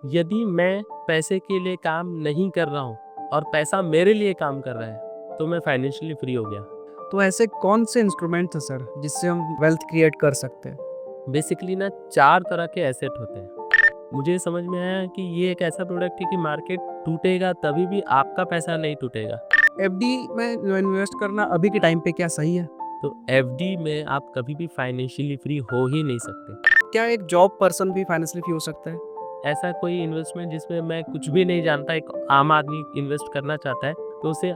यदि मैं पैसे के लिए काम नहीं कर रहा हूँ और पैसा मेरे लिए काम कर रहा है, तो मैं फाइनेंशियली फ्री हो गया। तो ऐसे कौन से इंस्ट्रूमेंट हैं सर जिससे हम वेल्थ क्रिएट कर सकते हैं? बेसिकली ना 4 तरह के एसेट होते हैं। मुझे समझ में आया कि ये एक ऐसा प्रोडक्ट है कि मार्केट टूटेगा तभी भी आपका पैसा नहीं टूटेगा। एफडी में इन्वेस्ट करना अभी के टाइम पे क्या सही है? तो एफडी में आप कभी भी फाइनेंशियली फ्री हो ही नहीं सकते। क्या एक जॉब पर्सन भी फाइनेंशियली फ्री हो सकता है? ऐसा कोई इन्वेस्टमेंट जिसमें मैं कुछ भी नहीं जानता, एक आम आदमी इन्वेस्ट करना चाहता है, तो उसे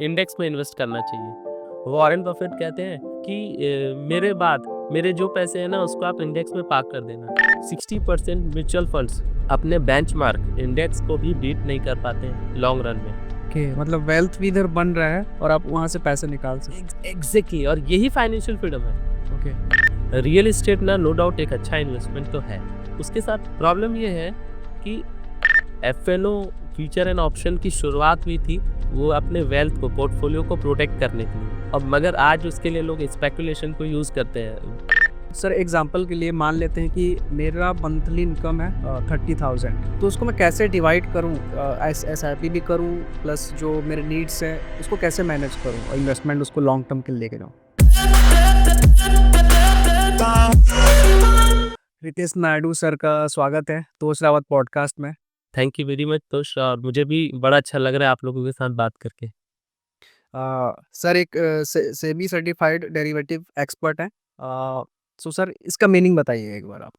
इंडेक्स में इन्वेस्ट करना चाहिए। वॉरेन बफेट कहते हैं कि मेरे बाद मेरे जो पैसे हैं ना उसको आप इंडेक्स में पार्क कर देना। 60% म्यूचुअल फंड्स अपने बेंचमार्क इंडेक्स को भी बीट नहीं कर पाते हैं लॉन्ग रन में। कि मतलब वेल्थ भी इधर बन रहा है और आप वहाँ से पैसे निकाल सकते एग्जैक्टली, और यही फाइनेंशियल फ्रीडम है। हैं। ओके। रियल एस्टेट ना नो डाउट एक अच्छा इन्वेस्टमेंट तो है। उसके साथ प्रॉब्लम ये है कि एफएनओ फीचर एंड ऑप्शन की शुरुआत हुई थी वो अपने वेल्थ को, पोर्टफोलियो को प्रोटेक्ट करने के लिए। अब मगर आज उसके लिए लोग स्पेकुलेशन को यूज करते हैं। सर एग्जांपल के लिए मान लेते हैं कि मेरा मंथली इनकम है 30,000, तो उसको मैं कैसे डिवाइड करूँ? एस आई पी भी करूँ प्लस जो मेरे नीड्स है उसको कैसे मैनेज करूँ और इन्वेस्टमेंट उसको लॉन्ग टर्म के लिए लेके जाऊँ? रितेश नायडू सर का स्वागत है तोश रावत पॉडकास्ट में। थैंक यू वेरी मच तोश, और मुझे भी बड़ा अच्छा लग रहा है आप लोगों के साथ बात करके। सर एक सेबी सर्टिफाइड डेरिवेटिव एक्सपर्ट है। सो सर इसका मीनिंग बताइए एक बार आप।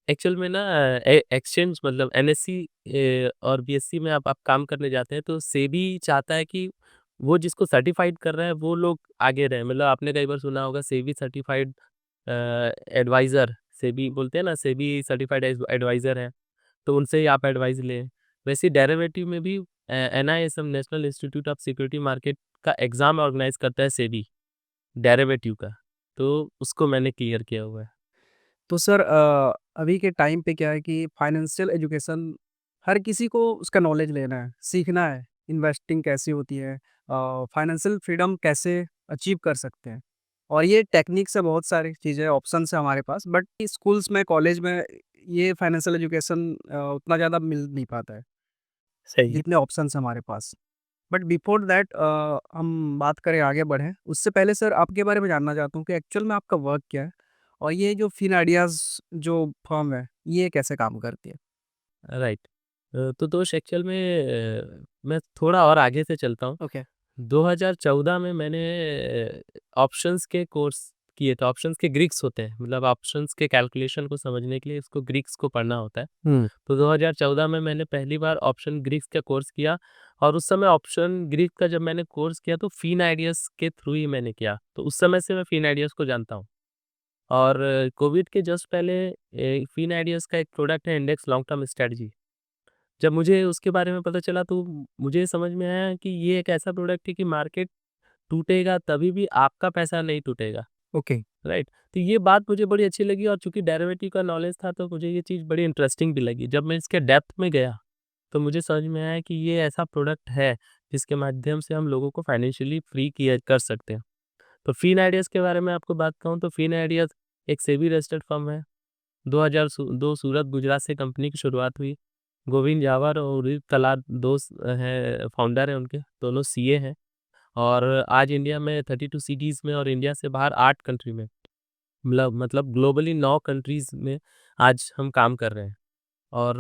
एक्चुअल में ना एक्सचेंज मतलब एनएससी और बीएससी में आप काम करने जाते हैं तो सेबी चाहता है कि वो जिसको सर्टिफाइड कर रहा है वो लोग आगे रहें। मतलब आपने कई बार सुना होगा सेबी सर्टिफाइड एडवाइज़र, सेबी बोलते हैं ना, सेबी सर्टिफाइड एडवाइज़र है, तो उनसे ही आप एडवाइस लें। वैसे डेरिवेटिव में भी NISM national institute of security market का एग्ज़ाम ऑर्गेनाइज़ करता है सेबी डेरिवेटिव का, तो उसको मैंने क्लियर किया हुआ है। तो सर अभी के टाइम पे क्या है कि फाइनेंशियल एजुकेशन हर किसी को उसका नॉलेज लेना है, सीखना है, इन्वेस्टिंग कैसी होती है, फाइनेंशियल फ्रीडम कैसे अचीव कर सकते हैं। और ये टेक्निक्स है, बहुत सारी चीज़ें, ऑप्शंस है हमारे पास, बट स्कूल्स में, कॉलेज में ये फाइनेंशियल एजुकेशन उतना ज़्यादा मिल नहीं पाता है, सही है। जितने ऑप्शंस हैं हमारे पास। बट बिफोर दैट हम बात करें, आगे बढ़ें, उससे पहले सर आपके बारे में जानना चाहता हूँ कि एक्चुअल में आपका वर्क क्या है? और ये जो फिन आइडियाज़ जो फर्म है, ये कैसे काम करती है? राइट। तो दोस्त एक्चुअल में मैं थोड़ा और आगे से चलता हूँ। ओके। 2014 में मैंने ऑप्शंस के कोर्स किए थे। ऑप्शंस के ग्रीक्स होते हैं, मतलब ऑप्शंस के कैलकुलेशन को समझने के लिए इसको ग्रीक्स को पढ़ना होता है। हुँ। तो 2014 में मैंने पहली बार ऑप्शन ग्रीक्स का कोर्स किया, और उस समय ऑप्शन ग्रीक का जब मैंने कोर्स किया तो फिन आइडियाज़ के थ्रू ही मैंने किया। तो उस समय से मैं फिन आइडियाज़ को जानता हूँ। और कोविड के जस्ट पहले फिन आइडियाज़ का एक प्रोडक्ट है इंडेक्स लॉन्ग टर्म स्ट्रेटजी। जब मुझे उसके बारे में पता चला तो मुझे समझ में आया कि ये एक ऐसा प्रोडक्ट है कि मार्केट टूटेगा तभी भी आपका पैसा नहीं टूटेगा। ओके। राइट। तो ये बात मुझे बड़ी अच्छी लगी, और चूंकि डेरिवेटिव का नॉलेज था तो मुझे ये चीज़ बड़ी इंटरेस्टिंग भी लगी। जब मैं इसके डेप्थ में गया तो मुझे समझ में आया कि ये ऐसा प्रोडक्ट है जिसके माध्यम से हम लोगों को फाइनेंशियली फ्री किया कर सकते हैं। तो फिन आइडियाज़ के बारे में आपको बात कहूँ तो फिन आइडियाज़ एक सेबी रजिस्टर्ड फर्म है। 2002 सूरत गुजरात से कंपनी की शुरुआत हुई। गोविंद जावर और उदित तलात दोस्त हैं, फाउंडर हैं उनके, दोनों सीए हैं। और आज इंडिया में 32 सिटीज़ में और इंडिया से बाहर 8 कंट्री में, मतलब ग्लोबली 9 कंट्रीज़ में आज हम काम कर रहे हैं। और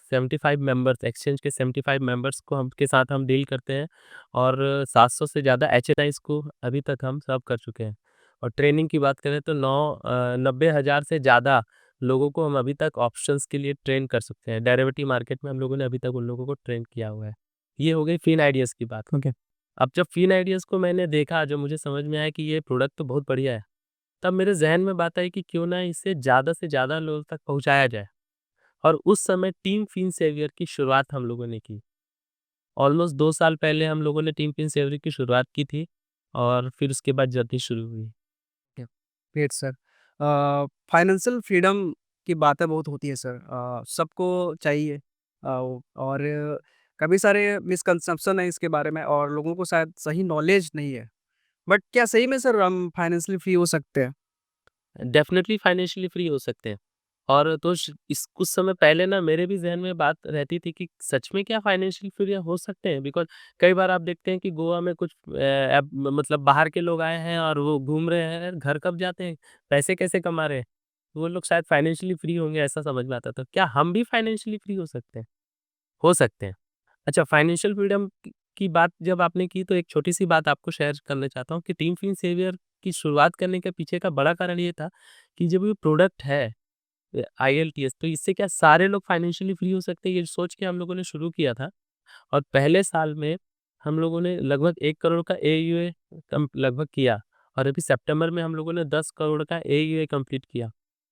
75 मेंबर्स, एक्सचेंज के 75 मेंबर्स को हम के साथ हम डील करते हैं, और 700 से ज़्यादा एचएनआईज़ को अभी तक हम सर्व कर चुके हैं। और ट्रेनिंग की बात करें तो 90,000 से ज़्यादा लोगों को हम अभी तक ऑप्शंस के लिए ट्रेन कर सकते हैं। डेरिवेटिव मार्केट में हम लोगों ने अभी तक उन लोगों को ट्रेन किया हुआ है। ये हो गई फिन आइडियाज़ की बात। ओके। अब जब फिन आइडियाज़ को मैंने देखा, जो मुझे समझ में आया कि ये प्रोडक्ट तो बहुत बढ़िया है, तब मेरे ज़हन में बात आई कि क्यों ना इसे ज़्यादा से ज़्यादा लोगों तक पहुँचाया जाए। और उस समय टीम फिन सेवियर की शुरुआत हम लोगों ने की। ऑलमोस्ट 2 साल पहले हम लोगों ने टीम फिन सेवियर की शुरुआत की थी, और फिर उसके बाद जर्नी शुरू हुई। Great sir. फाइनेंशियल फ्रीडम की बातें बहुत होती है सर, सबको चाहिए। और कभी सारे मिसकंसेप्शन है इसके बारे में और लोगों को शायद सही नॉलेज नहीं है। बट क्या सही में सर हम फाइनेंशियली फ्री हो सकते हैं? डेफ़िनिटली फाइनेंशियली फ्री हो सकते हैं। और तो इस कुछ समय पहले ना मेरे भी ज़हन में बात रहती थी कि सच में क्या फाइनेंशियल फ्रीडम हो सकते हैं? बिकॉज़ कई बार आप देखते हैं कि गोवा में कुछ मतलब बाहर के लोग आए हैं और वो घूम रहे हैं, घर कब जाते हैं, पैसे कैसे कमा रहे हैं? वो लोग शायद फाइनेंशियली फ्री होंगे ऐसा समझ में आता था। क्या हम भी फाइनेंशियली फ्री हो सकते हैं? हो सकते हैं। अच्छा, फाइनेंशियल फ्रीडम की बात जब आपने की तो एक छोटी-सी बात आपको शेयर करना चाहता हूँ कि टीम फिन सेवियर की शुरुआत करने के पीछे का बड़ा कारण ये था कि जब ये प्रोडक्ट है आईएलटीएस, तो इससे क्या सारे लोग फाइनेंशियली फ्री हो सकते हैं ये सोच के हम लोगों ने शुरू किया था। और पहले साल में हम लोगों ने लगभग 1 करोड़ का एयूए लगभग किया और अभी सितंबर में हम लोगों ने 10 करोड़ का एयूए कंप्लीट किया।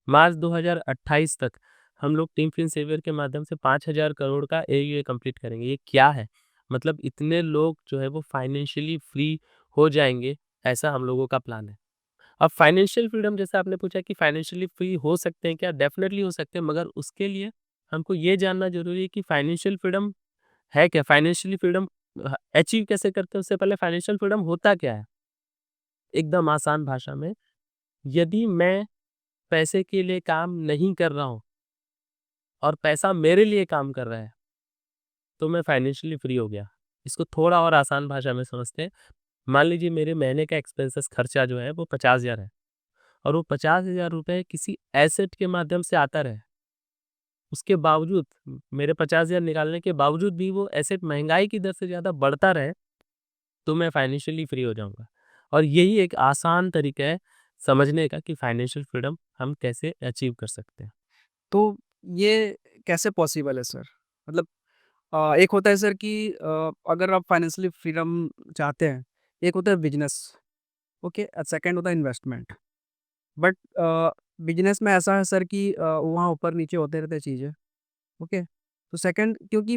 मार्च 2028 तक हम लोग टीम फिन सेवियर के माध्यम से 5000 करोड़ का एयूए कंप्लीट करेंगे। ये क्या है? मतलब इतने लोग जो है वो फाइनेंशियली फ्री हो जाएँगे, ऐसा हम लोगों का प्लान है। अब फाइनेंशियल फ्रीडम जैसे आपने पूछा कि फाइनेंशियली फ्री हो सकते हैं क्या? डेफ़िनेटली हो सकते हैं, मगर उसके लिए हमको ये जानना ज़रूरी है कि फाइनेंशियल फ्रीडम है क्या? फाइनेंशियली फ्रीडम अचीव कैसे करते हैं? उससे पहले फाइनेंशियल फ्रीडम होता क्या है? एकदम आसान भाषा में, यदि मैं पैसे के लिए काम नहीं कर रहा हूँ और पैसा मेरे लिए काम कर रहा है, तो मैं फाइनेंशियली फ्री हो गया। इसको थोड़ा और आसान भाषा में समझते हैं। मान लीजिए मेरे महीने का एक्सपेंसेस खर्चा जो है वो 50,000 है और वो 50,000 रुपए किसी एसेट के माध्यम से आता रहे। उसके बावजूद मेरे 50,000 निकालने के बावजूद भी वो एसेट महँगाई की दर से ज़्यादा बढ़ता रहे, तो मैं फाइनेंशियली फ्री हो जाऊँगा। और यही एक आसान तरीका है समझने का कि फाइनेंशियल फ्रीडम हम कैसे अचीव कर सकते हैं। तो ये कैसे पॉसिबल है सर? मतलब एक होता है सर कि अगर आप फाइनेंशियली फ्रीडम चाहते हैं, एक होता है बिज़नेस, ओके? सेकंड होता है इन्वेस्टमेंट। बट बिज़नेस में ऐसा है सर कि वहाँ ऊपर-नीचे होते रहते हैं चीज़ें, ओके? तो सेकंड क्योंकि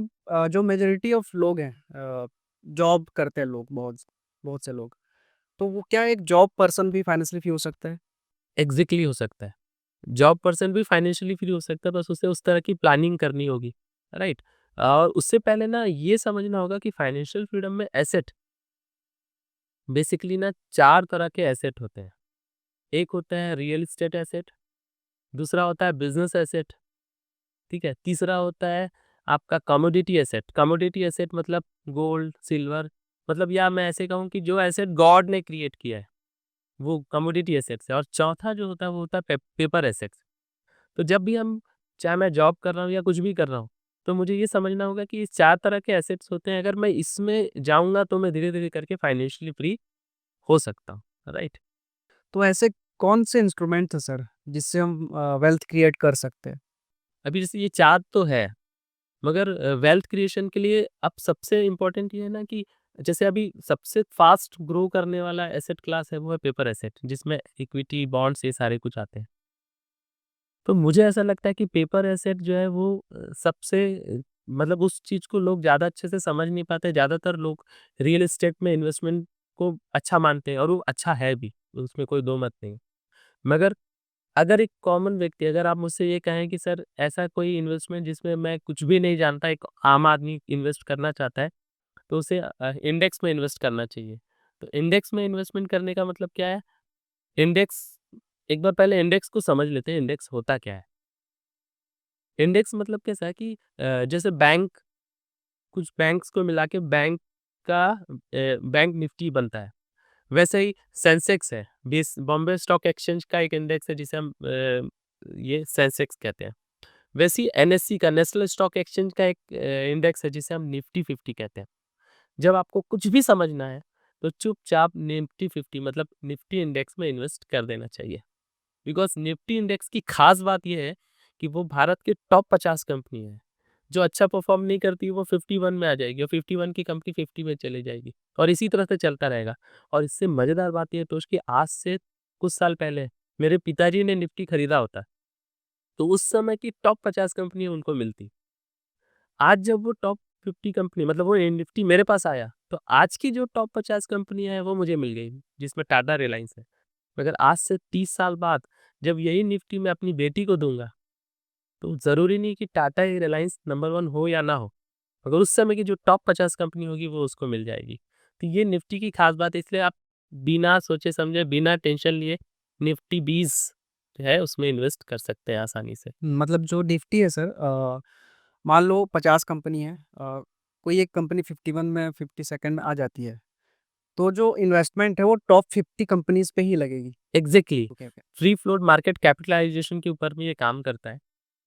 जो मेजॉरिटी ऑफ लोग हैं जॉब करते हैं लोग बहुत बहुत से लोग, तो वो क्या एक जॉब पर्सन भी फाइनेंशियली फ्री हो सकता है? एग्ज़ैक्टली हो सकता है। जॉब पर्सन भी फाइनेंशियली फ्री हो सकता है, बस उसे उस तरह की प्लानिंग करनी होगी, राइट? और उससे पहले ना ये समझना होगा कि फाइनेंशियल फ्रीडम में एसेट बेसिकली ना 4 तरह के एसेट होते हैं। एक होता है रियल एस्टेट एसेट, दूसरा होता है बिज़नेस एसेट, ठीक है? तीसरा होता है आपका कमोडिटी एसेट। कमोडिटी एसेट मतलब गोल्ड, सिल्वर, मतलब या मैं ऐसे कहूँ कि जो एसेट गॉड ने क्रिएट किया है, वो कमोडिटी एसेट्स है। और चौथा जो होता है वो होता है पेपर एसेट्स। तो जब भी हम चाहे मैं जॉब कर रहा हूँ या कुछ भी कर रहा हूँ, तो मुझे ये समझना होगा कि इस 4 तरह के एसेट्स होते हैं, अगर मैं इसमें जाऊँगा तो मैं धीरे-धीरे करके फाइनेंशियली फ्री हो सकता हूँ, राइट? तो ऐसे कौन से इंस्ट्रूमेंट हैं सर, जिससे हम वेल्थ क्रिएट कर सकते हैं? अभी जैसे ये 4 तो है, मगर वेल्थ क्रिएशन के लिए अब सबसे इम्पोर्टेंट ये है ना कि जैसे अभी सबसे फास्ट ग्रो करने वाला एसेट क्लास है वो है पेपर एसेट, जिसमें इक्विटी, बॉन्ड्स ये सारे कुछ आते हैं। तो मुझे ऐसा लगता है कि पेपर एसेट जो है वो सबसे मतलब उस चीज़ को लोग ज़्यादा अच्छे से समझ नहीं पाते। ज़्यादातर लोग रियल एस्टेट में इन्वेस्टमेंट को अच्छा मानते हैं और वो अच्छा है भी, उसमें कोई दो मत नहीं। मगर अगर एक कॉमन व्यक्ति, अगर आप मुझसे ये कहें कि सर ऐसा कोई इन्वेस्टमेंट जिसमें मैं कुछ भी नहीं जानता, एक आम आदमी इन्वेस्ट करना चाहता है, तो उसे इंडेक्स में इन्वेस्ट करना चाहिए। तो इंडेक्स में इन्वेस्टमेंट करने का मतलब क्या है? इंडेक्स, एक बार पहले इंडेक्स को समझ लेते हैं, इंडेक्स होता क्या है? इंडेक्स मतलब कैसा है कि जैसे बैंक, कुछ बैंक्स को मिला के बैंक का बैंक निफ्टी बनता है। वैसे ही सेंसेक्स है, बीस बॉम्बे स्टॉक एक्सचेंज का एक इंडेक्स है जिसे हम ये सेंसेक्स कहते हैं। वैसे ही एनएससी का, नेशनल स्टॉक एक्सचेंज का एक इंडेक्स है जिसे हम निफ्टी 50 कहते हैं। जब आपको कुछ भी समझना है तो चुपचाप निफ्टी 50 मतलब निफ्टी इंडेक्स में इन्वेस्ट कर देना चाहिए। बिकॉज़ निफ्टी इंडेक्स की खास बात ये है कि वो भारत की टॉप 50 कंपनी है। जो अच्छा परफ़ॉर्म नहीं करती वो 51 में आ जाएगी और 51 की कंपनी 50 में चली जाएगी और इसी तरह से चलता रहेगा। और इससे मज़ेदार बात ये है दोस्त कि आज से कुछ साल पहले मेरे पिताजी ने निफ्टी खरीदा होता, तो उस समय की टॉप 50 कंपनी उनको मिलती। आज जब वो टॉप 50 कंपनी मतलब वो निफ्टी मेरे पास आया, तो आज की जो टॉप 50 कंपनियाँ हैं वो मुझे मिल गई, जिसमें टाटा, रिलायंस है। मगर आज से 30 साल बाद जब यही निफ्टी मैं अपनी बेटी को दूँगा, तो ज़रूरी नहीं कि टाटा या रिलायंस नंबर 1 हो या ना हो, मगर उस समय की जो टॉप 50 कंपनी होगी वो उसको मिल जाएगी। तो ये निफ्टी की खास बात है, इसलिए आप बिना सोचे समझे, बिना टेंशन लिए निफ्टी 20 है उसमें इन्वेस्ट कर सकते हैं आसानी से। मतलब जो निफ्टी है सर, मान लो 50 कंपनी है, कोई एक कंपनी 51 में 52nd में आ जाती है, तो जो इन्वेस्टमेंट है वो टॉप 50 कंपनीज पे ही लगेगी। Exactly, okay, okay. Free float market capitalisation के ऊपर भी ये काम करता है।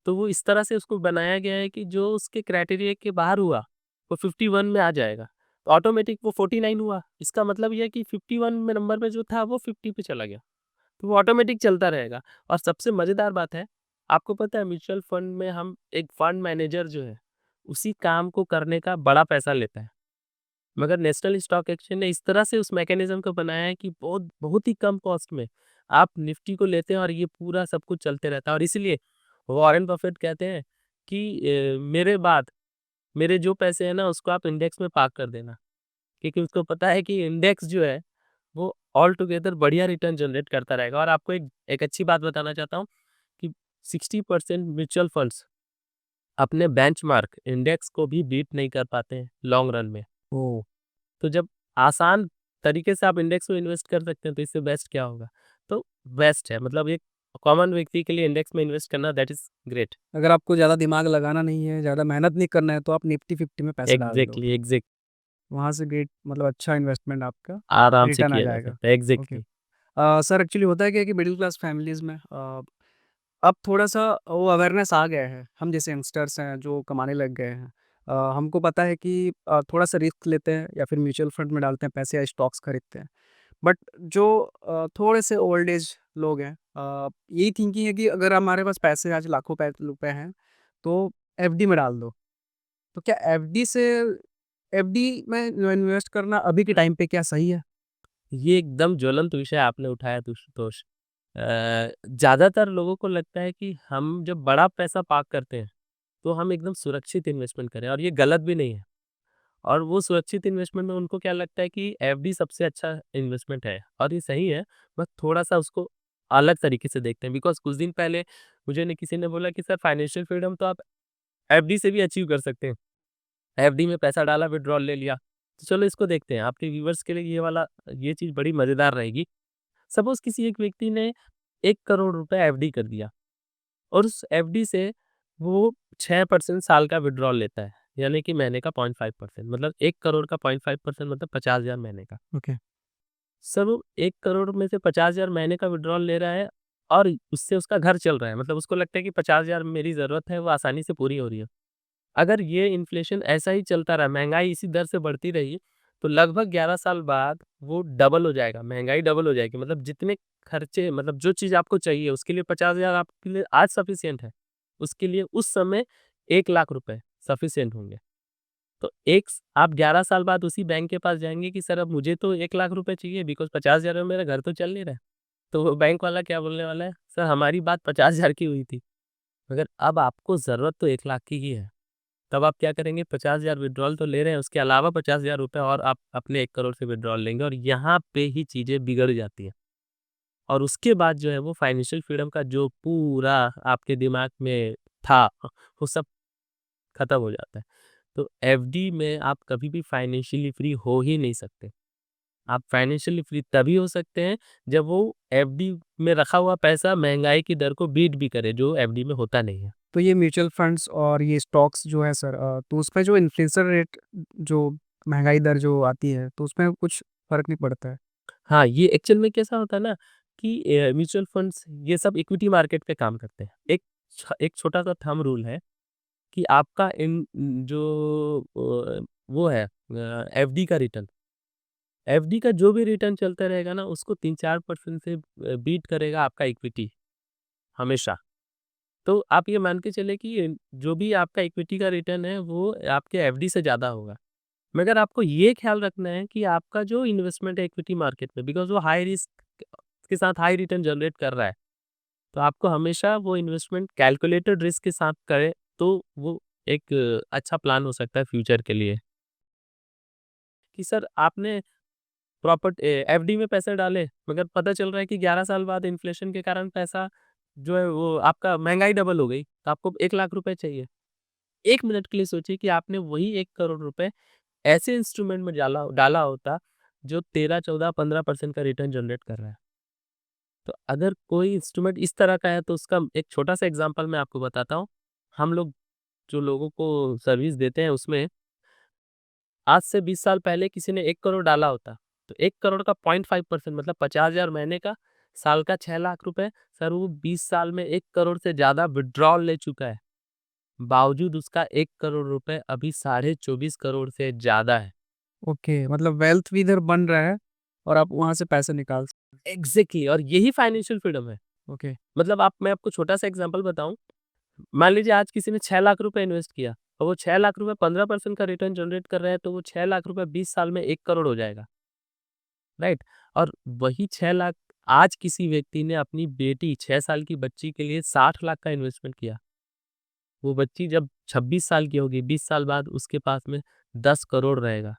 तो वो इस तरह से उसको बनाया गया है कि जो उसके क्राइटेरिया के बाहर हुआ, वो 51 में आ जाएगा। तो ऑटोमेटिक वो 49 हुआ। इसका मतलब ये है कि 51 में नंबर पे जो था वो 50 पे चला गया। तो वो ऑटोमेटिक चलता रहेगा। और सबसे मज़ेदार बात है, आपको पता है म्यूचुअल फंड में हम एक फंड मैनेजर जो है, उसी काम को करने का बड़ा पैसा लेता है। मगर नेशनल स्टॉक एक्सचेंज ने इस तरह से उस मैकेनिज़्म को बनाया है कि बहुत बहुत ही कम कॉस्ट में आप निफ्टी को लेते हैं और ये पूरा सब कुछ चलते रहता है। और इसीलिए वॉरेन बफेट कहते हैं कि मेरे बाद मेरे जो पैसे हैं ना उसको आप इंडेक्स में पार्क कर देना। क्योंकि उसको पता है कि इंडेक्स जो है वो ऑल टुगेदर बढ़िया रिटर्न जनरेट करता रहेगा। और आपको एक एक अच्छी बात बताना चाहता हूँ कि 60% म्यूचुअल फंड्स अपने बेंचमार्क इंडेक्स को भी बीट नहीं कर पाते हैं लॉन्ग रन में। ओह! तो जब आसान तरीके से आप इंडेक्स में इन्वेस्ट कर सकते हैं तो इससे बेस्ट क्या होगा? तो बेस्ट है, मतलब एक कॉमन व्यक्ति के लिए इंडेक्स में इन्वेस्ट करना दैट इज़ ग्रेट। अगर आपको ज़्यादा दिमाग लगाना नहीं है, ज़्यादा मेहनत नहीं करना है, तो आप निफ्टी 50 में पैसे डाल दो। एग्ज़ैक्टली। वहाँ से ग्रेट मतलब अच्छा इन्वेस्टमेंट आपका आराम से रिटर्न आ किया जा जाएगा। सकता है, ओके। एग्ज़ैक्टली। सर एक्चुअली होता है क्या है कि मिडिल क्लास फैमिलीज़ में अब थोड़ा-सा वो अवेयरनेस आ गया है। हम जैसे यंगस्टर्स हैं जो कमाने लग गए हैं। हमको पता है कि थोड़ा-सा रिस्क लेते हैं या फिर म्यूचुअल फंड में डालते हैं पैसे या स्टॉक्स खरीदते हैं। बट जो थोड़े से ओल्ड एज लोग हैं, यही थिंकिंग है कि अगर हमारे पास पैसे आज लाखों रुपए हैं, तो एफडी में डाल दो। तो क्या एफडी में इन्वेस्ट करना अभी के टाइम पे क्या सही है? ये एकदम ज्वलंत विषय आपने उठाया तुष। ज़्यादातर लोगों को लगता है कि हम जब बड़ा पैसा पार्क करते हैं, तो हम एकदम सुरक्षित इन्वेस्टमेंट करें और ये गलत भी नहीं है। और वो सुरक्षित इन्वेस्टमेंट में उनको क्या लगता है कि एफडी सबसे अच्छा इन्वेस्टमेंट है और ये सही है, बस थोड़ा-सा उसको अलग तरीके से देखते हैं। बिकॉज़ कुछ दिन पहले मुझे किसी ने बोला कि सर फाइनेंशियल फ्रीडम तो आप एफडी से भी अचीव कर सकते हैं। एफडी में पैसा डाला, विथड्रॉल ले लिया। तो चलो इसको देखते हैं, आपके व्यूअर्स के लिए ये चीज़ बड़ी मज़ेदार रहेगी। सपोज़ किसी एक व्यक्ति ने 1 करोड़ रुपए एफडी कर दिया और उस एफडी से वो 6% साल का विथड्रॉल लेता है, यानी कि महीने का 0.5%, मतलब 1 करोड़ का 0.5% मतलब 50,000 महीने का। ओके। सर वो 1 करोड़ में से 50,000 महीने का विथड्रॉल ले रहा है और उससे उसका घर चल रहा है। मतलब उसको लगता है कि 50,000 मेरी ज़रूरत है, वो आसानी से पूरी हो रही है। अगर ये इन्फ्लेशन ऐसा ही चलता रहा, महँगाई इसी दर से बढ़ती रही, तो लगभग 11 साल बाद वो डबल हो जाएगा, महँगाई डबल हो जाएगी। मतलब जितने खर्चे, मतलब जो चीज़ आपको चाहिए उसके लिए 50,000 आपके लिए आज सफिशिएंट है, उसके लिए उस समय 1 लाख रुपए सफिशिएंट होंगे। तो आप 11 साल बाद उसी बैंक के पास जाएँगे कि सर अब मुझे तो 1 लाख रुपए चाहिए बिकॉज़ 50,000 में मेरा घर तो चल नहीं रहा है। तो वो बैंक वाला क्या बोलने वाला है, सर हमारी बात 50,000 की हुई थी, मगर अब आपको ज़रूरत तो 1 लाख की ही है। तब आप क्या करेंगे, 50,000 विथड्रॉल तो ले रहे हैं, उसके अलावा 50,000 रुपए और आप अपने 1 करोड़ से विथड्रॉल लेंगे और यहाँ पे ही चीज़ें बिगड़ जाती हैं। और उसके बाद जो है वो फाइनेंशियल फ्रीडम का जो पूरा आपके दिमाग में था, वो सब खत्म हो जाता है। तो एफडी में आप कभी भी फाइनेंशियली फ्री हो ही नहीं सकते। आप फाइनेंशियली फ्री तभी हो सकते हैं जब वो एफडी में रखा हुआ पैसा महँगाई की दर को बीट भी करे, जो एफडी में होता नहीं है। तो ये म्यूचुअल फंड्स और ये स्टॉक्स जो है सर, तो उसमें जो इन्फ्लेशन रेट, जो महँगाई दर जो आती है, तो उसमें कुछ फ़र्क नहीं पड़ता है? हाँ, ये एक्चुअल में कैसा होता है ना कि म्यूचुअल फंड्स ये सब इक्विटी मार्केट पे काम करते हैं। एक छोटा-सा थंब रूल है कि आपका जो वो है एफडी का रिटर्न, एफडी का जो भी रिटर्न चलता रहेगा ना उसको 3-4% से बीट करेगा आपका इक्विटी हमेशा। तो आप ये मान के चलिए कि जो भी आपका इक्विटी का रिटर्न है वो आपके एफडी से ज़्यादा होगा। मगर आपको ये ख्याल रखना है कि आपका जो इन्वेस्टमेंट है इक्विटी मार्केट में, बिकॉज़ वो हाई रिस्क के साथ हाई रिटर्न जनरेट कर रहा है, तो आपको हमेशा वो इन्वेस्टमेंट कैलकुलेटेड रिस्क के साथ करें, तो वो एक अच्छा प्लान हो सकता है फ्यूचर के लिए। कि सर आपने एफडी में पैसे डाले, मगर पता चल रहा है कि 11 साल बाद इन्फ्लेशन के कारण पैसा जो है वो आपका महँगाई डबल हो गई, तो आपको 1 लाख रुपए चाहिए। 1 मिनट के लिए सोचिए कि आपने वही 1 करोड़ रुपए ऐसे इंस्ट्रूमेंट में डाला डाला होता जो 13, 14, 15% का रिटर्न जनरेट कर रहा है। तो अगर कोई इंस्ट्रूमेंट इस तरह का है तो उसका एक छोटा-सा एग्ज़ाम्पल मैं आपको बताता हूँ। हम लोग जो लोगों को सर्विस देते हैं उसमें आज से 20 साल पहले किसी ने 1 करोड़ डाला होता, तो 1 करोड़ का 0.5% मतलब 50,000 महीने का, साल का 6 लाख रुपए, सर वो 20 साल में 1 करोड़ से ज़्यादा विथड्रॉल ले चुका है। बावजूद उसका 1 करोड़ रुपए अभी साढ़े 24 करोड़ से ज़्यादा है। ओके, मतलब वेल्थ भी इधर बन रहा है और आप वहाँ से पैसे निकाल सकते एग्ज़ैक्टली और यही फाइनेंशियल फ्रीडम है। हैं। ओके, मतलब मैं आपको छोटा-सा एग्ज़ाम्पल बताऊँ, मान लीजिए आज किसी ने 6 लाख रुपए इन्वेस्ट किया और वो 6 लाख रुपए 15% का रिटर्न जनरेट कर रहा है, तो वो 6 लाख रुपए 20 साल में 1 करोड़ हो जाएगा, राइट? और वही 6 लाख आज किसी व्यक्ति ने अपनी बेटी 6 साल की बच्ची के लिए 60 लाख का इन्वेस्टमेंट किया। वो बच्ची जब 26 साल की होगी, 20 साल बाद उसके पास में 10 करोड़ रहेगा।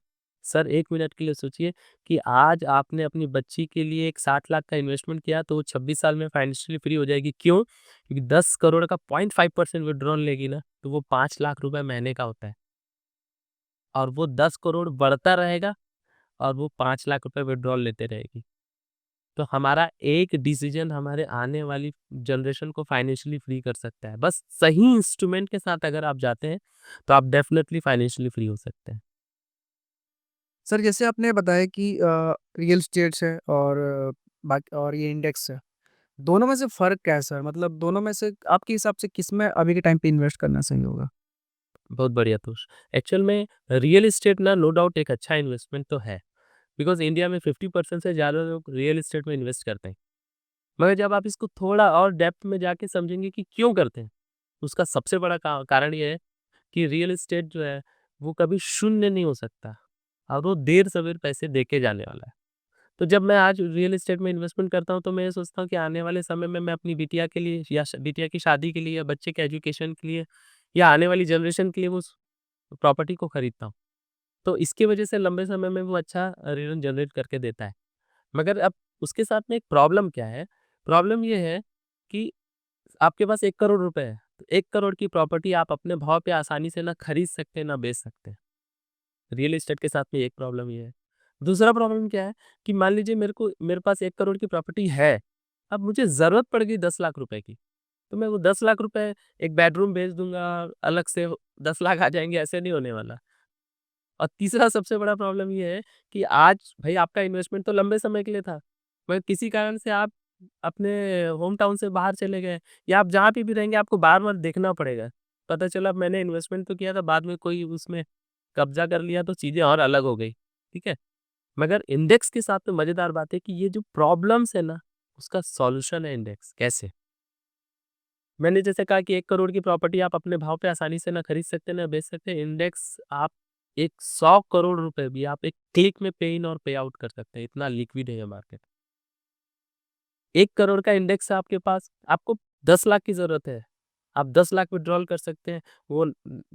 सर 1 मिनट के लिए सोचिए कि आज आपने अपनी बच्ची के लिए एक 60 लाख का इन्वेस्टमेंट किया तो वो 26 साल में फाइनेंशियली फ्री हो जाएगी। क्यों? क्योंकि 10 करोड़ का 0.5% विथड्रॉल लेगी ना, तो वो 5 लाख रुपए महीने का होता है और वो 10 करोड़ बढ़ता रहेगा और वो 5 लाख रुपए विथड्रॉल लेते रहेगी। तो हमारा एक डिसीजन हमारे आने वाली जनरेशन को फाइनेंशियली फ्री कर सकता है। बस सही इंस्ट्रूमेंट के साथ अगर आप जाते हैं, तो आप डेफ़िनेटली फाइनेंशियली फ्री हो सकते हैं। सर जैसे आपने बताया कि रियल एस्टेट्स है और बाकी और ये इंडेक्स है, दोनों में से फ़र्क क्या है सर? मतलब दोनों में से आपके हिसाब से किसमें अभी के टाइम पे इन्वेस्ट करना सही होगा? बहुत बढ़िया तोष। एक्चुअल में रियल एस्टेट ना नो डाउट एक अच्छा इन्वेस्टमेंट तो है, बिकॉज़ इंडिया में 50% से ज़्यादा लोग रियल एस्टेट में इन्वेस्ट करते हैं। मगर जब आप इसको थोड़ा और डेप्थ में जाके समझेंगे कि क्यों करते हैं, उसका सबसे बड़ा कारण ये है कि रियल एस्टेट जो है, वो कभी शून्य नहीं हो सकता और वो देर-सवेर पैसे देके जाने वाला है। तो जब मैं आज रियल एस्टेट में इन्वेस्टमेंट करता हूँ, तो मैं ये सोचता हूँ कि आने वाले समय में मैं अपनी बिटिया के लिए या बिटिया की शादी के लिए या बच्चे के एजुकेशन के लिए या आने वाली जनरेशन के लिए वो प्रॉपर्टी को खरीदता हूँ। तो इसकी वजह से लंबे समय में वो अच्छा रिटर्न जनरेट करके देता है। मगर अब उसके साथ में एक प्रॉब्लम क्या है? प्रॉब्लम ये है कि आपके पास 1 करोड़ रुपए है, तो 1 करोड़ की प्रॉपर्टी आप अपने भाव पे आसानी से ना खरीद सकते हैं, ना बेच सकते हैं। रियल एस्टेट के साथ में एक प्रॉब्लम ये है। दूसरा प्रॉब्लम क्या है कि मान लीजिए मेरे पास 1 करोड़ की प्रॉपर्टी है, अब मुझे ज़रूरत पड़ गई 10 लाख रुपए की, तो मैं वो 10 लाख रुपए एक बेडरूम बेच दूँगा, अलग से 10 लाख आ जाएँगे, ऐसे नहीं होने वाला। और तीसरा सबसे बड़ा प्रॉब्लम ये है कि आज भई आपका इन्वेस्टमेंट तो लंबे समय के लिए था, मगर किसी कारण से आप अपने होम टाउन से बाहर चले गए या आप जहाँ पे भी रहेंगे आपको बार-बार देखना पड़ेगा। पता चला मैंने इन्वेस्टमेंट तो किया था, बाद में कोई उसमें कब्ज़ा कर लिया तो चीज़ें और अलग हो गई, ठीक है? मगर इंडेक्स के साथ तो मज़ेदार बात है कि ये जो प्रॉब्लम्स है ना, उसका सॉल्यूशन है इंडेक्स। कैसे? मैंने जैसे कहा कि 1 करोड़ की प्रॉपर्टी आप अपने भाव पे आसानी से ना खरीद सकते हैं, ना बेच सकते हैं। इंडेक्स आप एक 100 करोड़ रुपए भी आप एक क्लिक में पे इन और पे आउट कर सकते हैं, इतना लिक्विड है ये मार्केट। 1 करोड़ का इंडेक्स है आपके पास, आपको 10 लाख की ज़रूरत है, आप 10 लाख विथड्रॉल कर सकते हैं, वो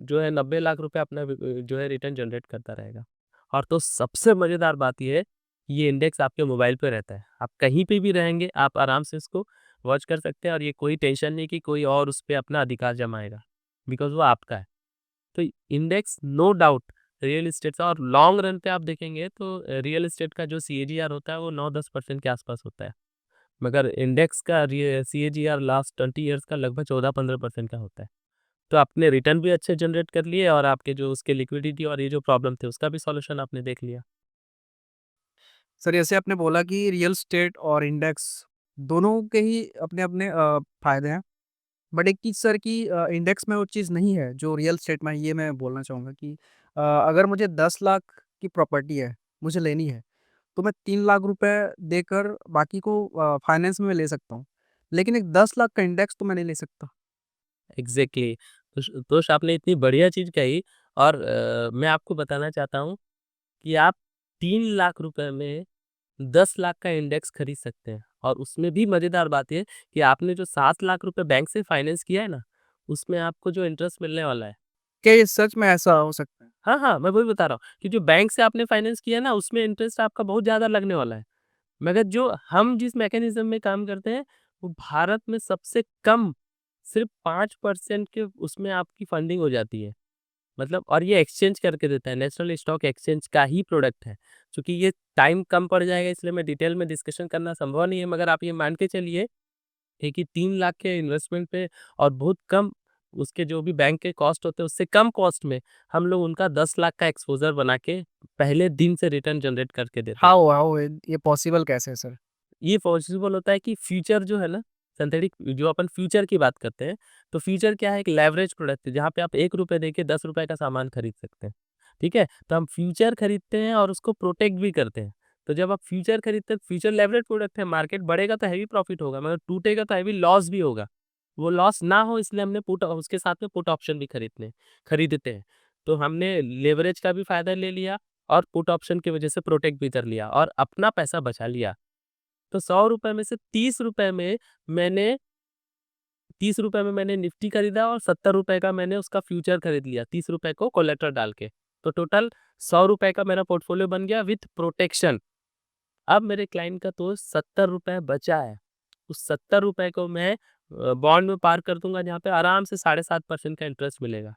जो है 90 लाख रुपए अपना जो है रिटर्न जनरेट करता रहेगा। और तो सबसे मज़ेदार बात ये है, ये इंडेक्स आपके मोबाइल पे रहता है। आप कहीं पे भी रहेंगे, आप आराम से इसको वॉच कर सकते हैं और ये कोई टेंशन नहीं कि कोई और उस पे अपना अधिकार जमाएगा, बिकॉज़ वो आपका है। तो index no doubt real estate का और लॉन्ग रन पे आप देखेंगे तो रियल एस्टेट का जो सीएजीआर होता है वो 9-10% के आसपास होता है। मगर इंडेक्स का सीएजीआर लास्ट 20 इयर्स का लगभग 14-15% का होता है। तो आपने रिटर्न भी अच्छे जनरेट कर लिए और आपके जो उसके लिक्विडिटी और ये जो प्रॉब्लम थे उसका भी सॉल्यूशन आपने देख लिया। सर जैसे आपने बोला कि रियल एस्टेट और इंडेक्स दोनों के ही अपने-अपने फ़ायदे हैं। बट एक चीज़ सर कि इंडेक्स में वो चीज़ नहीं है जो रियल एस्टेट में है, ये मैं बोलना चाहूँगा कि अगर मुझे 10 लाख की प्रॉपर्टी है, मुझे लेनी है, तो मैं 3 लाख रुपए देकर बाकी को फाइनेंस में ले सकता हूँ। लेकिन एक 10 लाख का इंडेक्स तो मैं नहीं ले सकता। एग्ज़ैक्टली तोष आपने इतनी बढ़िया चीज़ कही और मैं आपको बताना चाहता हूँ कि आप 3 लाख रुपए में 10 लाख का इंडेक्स खरीद सकते हैं और उसमें भी मज़ेदार बात ये है कि आपने जो 7 लाख रुपए बैंक से फाइनेंस किया है ना, उसमें आपको जो इंटरेस्ट मिलने वाला है। क्या ये सच में ऐसा हो सकता है? हाँ, हाँ, मैं वही बता रहा हूँ कि जो बैंक से आपने फाइनेंस किया है ना, उसमें इंटरेस्ट आपका बहुत ज़्यादा लगने वाला है। मगर जो हम जिस मैकेनिज़्म में काम करते हैं, वो भारत में सबसे कम सिर्फ़ 5% के उसमें आपकी फंडिंग हो जाती है। मतलब और ये एक्सचेंज करके देता है, नेशनल स्टॉक एक्सचेंज का ही प्रोडक्ट है। चूँकि ये टाइम कम पड़ जाएगा इसलिए मैं डिटेल में डिस्कशन करना संभव नहीं है, मगर आप ये मान के चलिए है कि 3 लाख के इन्वेस्टमेंट पे और बहुत कम उसके जो भी बैंक के कॉस्ट होते हैं उससे कम कॉस्ट में हम लोग उनका 10 लाख का एक्सपोज़र बना के पहले दिन से रिटर्न जनरेट करके देते हैं। हाउ हाउ ये पॉसिबल कैसे है सर? ये पॉसिबल होता है कि फ्यूचर जो है ना, सिंथेटिक जो अपन फ्यूचर की बात करते हैं, तो फ्यूचर क्या है, एक लेवरेज प्रोडक्ट है जहाँ पे आप ₹1 देके ₹10 का सामान खरीद सकते हैं। ठीक है? तो हम फ्यूचर खरीदते हैं और उसको प्रोटेक्ट भी करते हैं। तो जब आप फ्यूचर खरीदते हैं, फ्यूचर लेवरेज प्रोडक्ट है, मार्केट बढ़ेगा तो हेवी प्रॉफिट होगा, मगर टूटेगा तो हेवी लॉस भी होगा। वो लॉस ना हो इसलिए हमने पुट उसके साथ में पुट ऑप्शन भी खरीदते हैं। तो हमने लेवरेज का भी फ़ायदा ले लिया और पुट ऑप्शन की वजह से प्रोटेक्ट भी कर लिया और अपना पैसा बचा लिया। तो ₹100 में से मैंने ₹30 में मैंने निफ्टी खरीदा और ₹70 का मैंने उसका फ्यूचर खरीद लिया, ₹30 को कोलेटरल डाल के। तो टोटल ₹100 का मेरा पोर्टफोलियो बन गया विथ प्रोटेक्शन। अब मेरे क्लाइंट का तो ₹70 बचा है। उस ₹70 को मैं बॉन्ड में पार्क कर दूँगा जहाँ पे आराम से 7.5% का इंटरेस्ट मिलेगा।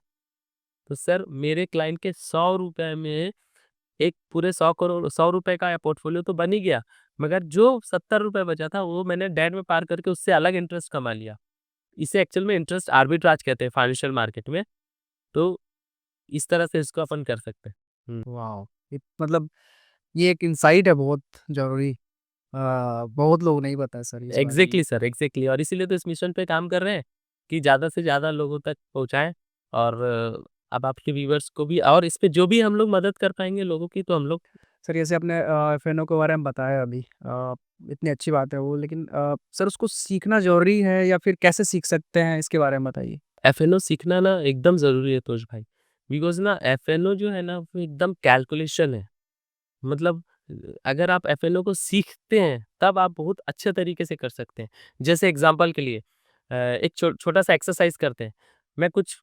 तो सर मेरे क्लाइंट के ₹100 में एक पूरे 100 रुपए का पोर्टफोलियो तो बन ही गया, मगर जो ₹70 बचा था वो मैंने डेट में पार करके उससे अलग इंटरेस्ट कमा लिया। इसे एक्चुअल में इंटरेस्ट आर्बिट्राज कहते हैं फाइनेंशियल मार्केट में। तो इस तरह से इसको अपन कर सकते हैं। हुँ। वाओ! मतलब ये एक इनसाइट है बहुत ज़रूरी। बहुत लोग नहीं पता है सर इस बारे में। एग्ज़ैक्टली सर, एग्ज़ैक्टली और इसीलिए तो इस मिशन पे काम कर रहे हैं कि ज़्यादा से ज़्यादा लोगों तक पहुँचाएँ और अब आपके व्यूअर्स को भी और इस पे जो भी हम लोग मदद कर पाएँगे लोगों की तो हम लोग सर जैसे आपने एफ-एन-ओ के बारे में बताया अभी इतनी अच्छी बात है वो लेकिन सर उसको सीखना ज़रूरी है या फिर कैसे सीख सकते हैं इसके बारे में बताइए? एफ-एन-ओ सीखना ना एकदम ज़रूरी है तोष भाई। बिकॉज़ ना एफ-एन-ओ जो है ना वो एकदम कैलकुलेशन है। मतलब अगर आप एफ-एन-ओ को सीखते हैं, तब आप बहुत अच्छे तरीके से कर सकते हैं। जैसे एग्ज़ाम्पल के लिए एक छोटा-सा एक्सरसाइज़ करते हैं। मैं कुछ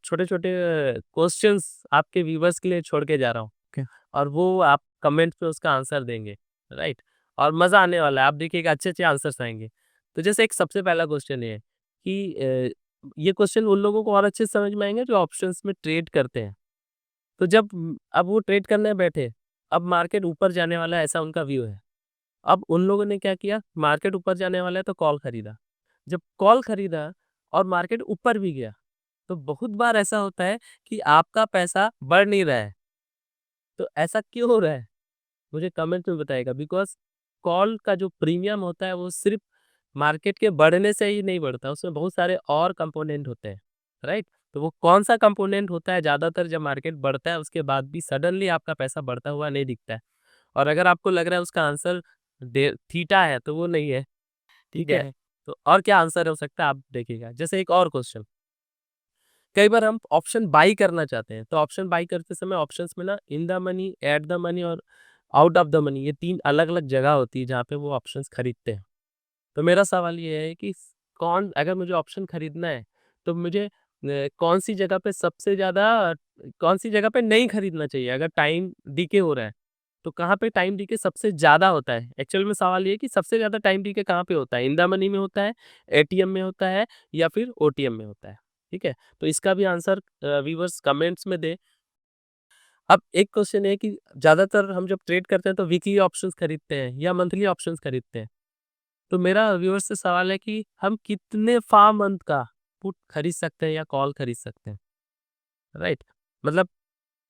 छोटे-छोटे क्वेश्चंस आपके व्यूअर्स के लिए छोड़ के जा रहा हूँ ओके। और वो आप कमेंट पे उसका आंसर देंगे, राइट? और मज़ा आने वाला है, आप देखिएगा अच्छे-अच्छे आंसर्स आएँगे। तो जैसे एक सबसे पहला क्वेश्चन ये है कि ये क्वेश्चन उन लोगों को और अच्छे से समझ में आएँगे जो ऑप्शंस में ट्रेड करते हैं। तो जब अब वो ट्रेड करने बैठे, अब मार्केट ऊपर जाने वाला है ऐसा उनका व्यू है। अब उन लोगों ने क्या किया, मार्केट ऊपर जाने वाला है तो कॉल खरीदा। जब कॉल खरीदा और मार्केट ऊपर भी गया, तो बहुत बार ऐसा होता है कि आपका पैसा बढ़ नहीं रहा है। तो ऐसा क्यों हो रहा है? मुझे कमेंट में बताइएगा बिकॉज़ कॉल का जो प्रीमियम होता है वो सिर्फ़ मार्केट के बढ़ने से ही नहीं बढ़ता, उसमें बहुत सारे और कंपोनेंट होते हैं, राइट? तो वो कौन-सा कंपोनेंट होता है ज़्यादातर जब मार्केट बढ़ता है उसके बाद भी सडनली आपका पैसा बढ़ता हुआ नहीं दिखता है। और अगर आपको लग रहा है उसका आंसर डे थीटा है तो वो नहीं है, ठीक है? तो और क्या आंसर हो सकता है आप देखिएगा। जैसे एक और क्वेश्चन, कई बार हम ऑप्शन बाई करना चाहते हैं, तो ऑप्शन बाई करते समय ऑप्शंस में ना in the money, at the money और आउट ऑफ द मनी ये 3 अलग-अलग जगह होती है जहाँ पे वो ऑप्शंस खरीदते हैं। तो मेरा सवाल ये है कि कौन अगर मुझे ऑप्शन खरीदना है, तो मुझे कौन-सी जगह पे सबसे ज़्यादा कौन-सी जगह पे नहीं खरीदना चाहिए? अगर टाइम डीके हो रहा है, तो कहाँ पे टाइम डीके सबसे ज़्यादा होता है? एक्चुअल में सवाल ये है कि सबसे ज़्यादा टाइम डीके कहाँ पे होता है? इन द मनी में होता है, एटीएम में होता है या फिर ओटीएम में होता है? ठीक है? तो इसका भी आंसर व्यूअर्स कमेंट्स में दें। अब एक क्वेश्चन है कि ज़्यादातर हम जब ट्रेड करते हैं तो वीकली ऑप्शंस खरीदते हैं या मंथली ऑप्शंस खरीदते हैं। तो मेरा व्यूअर्स से सवाल है कि हम कितने फा मंथ का पुट खरीद सकते हैं या कॉल खरीद सकते हैं, राइट? मतलब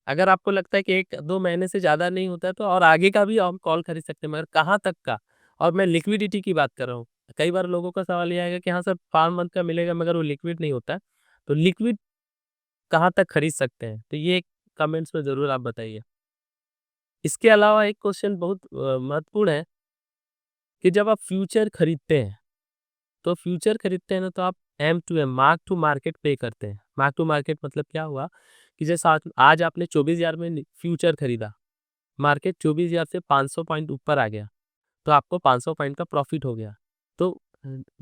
अगर आपको लगता है कि 1-2 महीने से ज़्यादा नहीं होता है तो और आगे का भी हम कॉल खरीद सकते हैं, मगर कहाँ तक का? और मैं लिक्विडिटी की बात कर रहा हूँ। कई बार लोगों का सवाल ये आएगा कि हाँ सर, 5 मंथ का मिलेगा मगर वो लिक्विड नहीं होता है। तो लिक्विड कहाँ तक खरीद सकते हैं? तो ये कमेंट्स में ज़रूर आप बताइए। इसके अलावा एक क्वेश्चन बहुत महत्वपूर्ण है कि जब आप फ्यूचर खरीदते हैं, तो फ्यूचर खरीदते हैं ना तो आप M to M, mark to market पे करते हैं। मार्क टू मार्केट मतलब क्या हुआ कि जैसे आज आपने 24,000 में फ्यूचर खरीदा, मार्केट 24,000 से 500 पॉइंट ऊपर आ गया, तो आपको 500 पॉइंट का प्रॉफिट हो गया। तो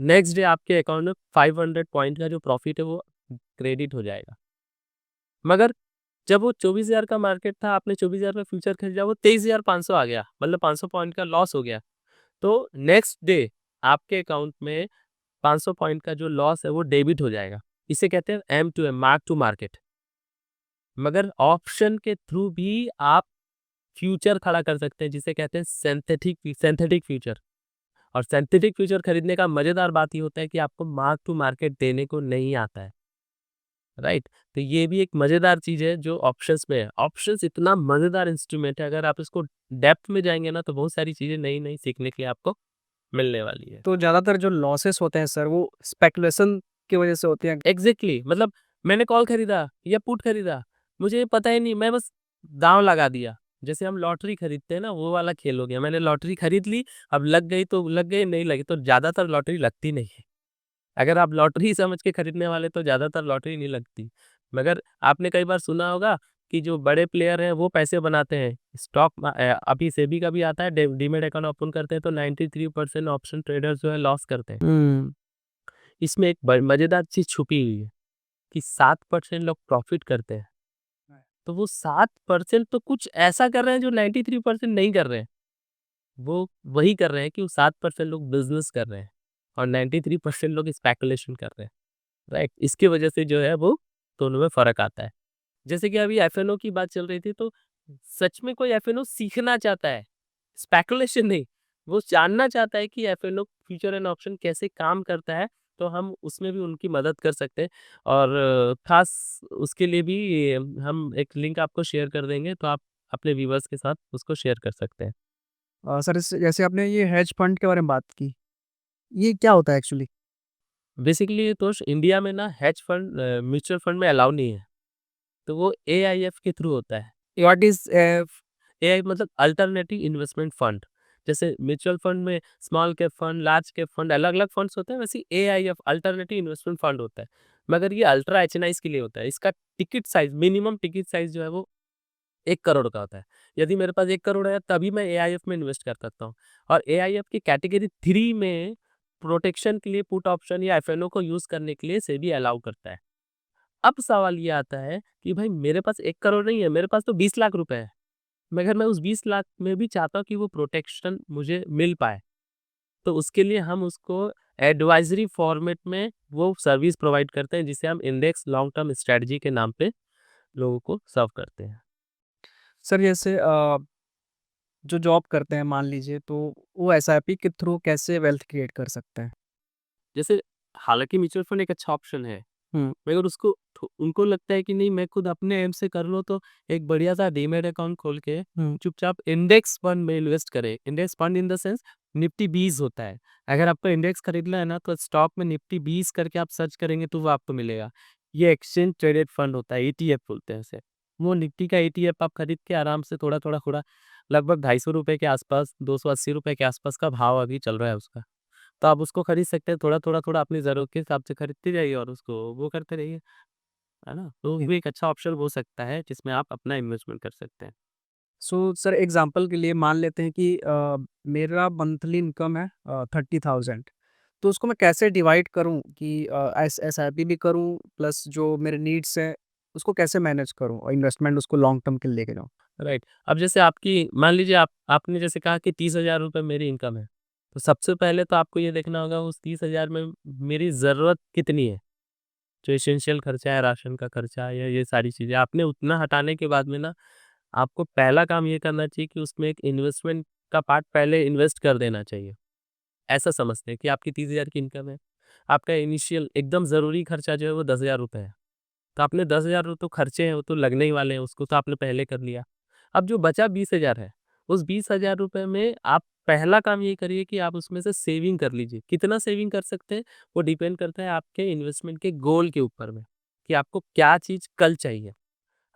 नेक्स्ट डे आपके अकाउंट में 500 पॉइंट का जो प्रॉफिट है वो क्रेडिट हो जाएगा। मगर जब वो 24,000 का मार्केट था, आपने 24,000 में फ्यूचर खरीदा, वो 23,500 आ गया, मतलब 500 पॉइंट का लॉस हो गया। तो नेक्स्ट डे आपके अकाउंट में 500 पॉइंट का जो लॉस है वो डेबिट हो जाएगा। इसे कहते हैं M to M, mark to market. मगर ऑप्शन के थ्रू भी आप फ्यूचर खड़ा कर सकते हैं, जिसे कहते हैं सिंथेटिक फ्यूचर। और सिंथेटिक फ्यूचर खरीदने का मजेदार बात ये होता है कि आपको मार्क टू मार्केट देने को नहीं आता है, राइट? तो ये भी एक मजेदार चीज है जो ऑप्शंस में है। ऑप्शंस इतना मजेदार इंस्ट्रूमेंट है, अगर आप इसको डेप्थ में जाएंगे ना तो बहुत सारी चीजें नई नई सीखने के लिए आपको मिलने वाली है। तो ज़्यादातर जो लॉसेस होते हैं सर, वो स्पेकुलेशन की वजह से होते हैं। एग्जैक्टली मतलब मैंने कॉल खरीदा या पुट खरीदा, मुझे पता ही नहीं, मैं बस दांव लगा दिया। जैसे हम लॉटरी खरीदते हैं ना, वो वाला खेल हो गया। मैंने लॉटरी खरीद ली, अब लग गई तो लग गई, नहीं लगी तो ज्यादातर लॉटरी लगती नहीं है। अगर आप लॉटरी समझ के खरीदने वाले तो ज्यादातर लॉटरी नहीं लगती। मगर आपने कई बार सुना होगा कि जो बड़े प्लेयर हैं वो पैसे बनाते हैं अभी सेबी का भी आता है, डीमेट अकाउंट ओपन करते हैं तो 93% ऑप्शन ट्रेडर्स जो है लॉस करते हैं। हुँ। इसमें एक मजेदार चीज छुपी हुई है कि 7% लोग प्रॉफिट करते हैं। तो वो 7% तो कुछ ऐसा कर रहे हैं जो 93% नहीं कर रहे हैं। वो वही कर रहे हैं कि वो 7% लोग बिजनेस कर रहे हैं और 93% लोग स्पेकुलेशन कर रहे हैं, राइट? इसकी वजह से जो है वो दोनों में फ़र्क आता है। जैसे कि अभी एफएनओ की बात चल रही थी, तो सच में कोई एफएनओ सीखना चाहता है, स्पेकुलेशन नहीं। वो जानना चाहता है कि एफएनओ फ्यूचर एंड ऑप्शन कैसे काम करता है, तो हम उसमें भी उनकी मदद कर सकते हैं। और ख़ास उसके लिए भी हम एक लिंक आपको शेयर कर देंगे, तो आप अपने व्यूअर्स के साथ उसको शेयर कर सकते हैं। सर जैसे आपने ये हेज फंड के बारे में बात की, ये क्या होता है एक्चुअली? बेसिकली तो इंडिया में ना हेज फंड म्यूचुअल फंड में अलाउ नहीं है, तो वो एआईएफ के थ्रू होता है। व्हाट इज़ एआई मतलब अल्टरनेटिव इन्वेस्टमेंट फंड। जैसे म्यूचुअल फंड में small cap fund, large cap fund, अलग-अलग फंड्स होते हैं, वैसे एआईएफ अल्टरनेटिव इन्वेस्टमेंट फंड होता है। मगर ये अल्ट्रा एचएनआईज़ के लिए होता है। इसका ticket size, minimum ticket size जो है वो 1 करोड़ का होता है। यदि मेरे पास 1 करोड़ है तभी मैं एआईएफ में इन्वेस्ट कर सकता हूँ। और एआईएफ की कैटेगरी 3 में प्रोटेक्शन के लिए पुट ऑप्शन या एफएनओ को यूज़ करने के लिए सेबी अलाउ करता है। अब सवाल ये आता है कि भाई मेरे पास 1 करोड़ नहीं है, मेरे पास तो 20 लाख रुपए है। मगर मैं उस 20 लाख में भी चाहता हूँ कि वो प्रोटेक्शन मुझे मिल पाए। तो उसके लिए हम उसको एडवाइज़री फॉर्मेट में वो सर्विस प्रोवाइड करते हैं, जिसे हम इंडेक्स लॉन्ग टर्म स्ट्रेटजी के नाम पे लोगों को सर्व करते हैं। सर जैसे जो जॉब करते हैं मान लीजिए, तो वो एसआईपी के थ्रू कैसे वेल्थ क्रिएट कर सकते हैं? जैसे हालाँकि म्यूचुअल फंड एक अच्छा ऑप्शन है, हुँ, मगर उसको उनको लगता है कि नहीं, मैं खुद अपने एम से कर लूँ, तो एक बढ़िया सा डीमैट अकाउंट खोल के हुँ। चुपचाप इंडेक्स फंड में इन्वेस्ट करें। Index fund in the sense Nifty 20 होता है। अगर आपको इंडेक्स खरीदना है ना, तो स्टॉक में निफ्टी 20 करके आप सर्च करेंगे तो वो आपको मिलेगा। ये एक्सचेंज ट्रेडेड फंड होता है, ईटीएफ बोलते हैं उसे। वो निफ्टी का ईटीएफ आप खरीद के आराम से थोड़ा-थोड़ा लगभग ₹250 के आसपास, ₹280 के आसपास का भाव अभी चल रहा है उसका। तो आप उसको खरीद सकते हैं, थोड़ा-थोड़ा अपनी ज़रूरत के हिसाब से खरीदते जाइए और उसको वो करते रहिए, है ना? तो वो भी एक अच्छा ऑप्शन हो सकता है जिसमें आप अपना इन्वेस्टमेंट कर सकते हैं। सो सर एग्ज़ाम्पल के लिए मान लेते हैं कि मेरा मंथली इनकम है 30,000, तो उसको मैं कैसे डिवाइड करूँ कि एसआईपी भी करूँ प्लस जो मेरे नीड्स हैं, उसको कैसे मैनेज करूँ और इन्वेस्टमेंट उसको लॉन्ग टर्म के लिए लेके जाऊँ? राइट। अब जैसे आपकी मान लीजिए आपने जैसे कहा कि 30,000 रुपए मेरी इनकम है। तो सबसे पहले तो आपको ये देखना होगा उस 30,000 में मेरी ज़रूरत कितनी है? जो एसेंशियल खर्चा है, राशन का खर्चा है या ये सारी चीज़ें, आपने उतना हटाने के बाद में ना, आपको पहला काम ये करना चाहिए कि उसमें एक इन्वेस्टमेंट का पार्ट पहले इन्वेस्ट कर देना चाहिए। ऐसा समझते हैं कि आपकी 30,000 की इनकम है। आपका इनिशियल एकदम ज़रूरी खर्चा जो है वो 10,000 रुपए है। तो आपने 10,000 तो खर्चे हैं, वो तो लगने ही वाले हैं, उसको तो आपने पहले कर लिया। अब जो बचा 20,000 है, उस 20,000 रुपए में आप पहला काम ये करिए कि आप उसमें से सेविंग कर लीजिए। कितना सेविंग कर सकते हैं, वो डिपेंड करता है आपके इन्वेस्टमेंट के गोल के ऊपर में, कि आपको क्या चीज़ कल चाहिए।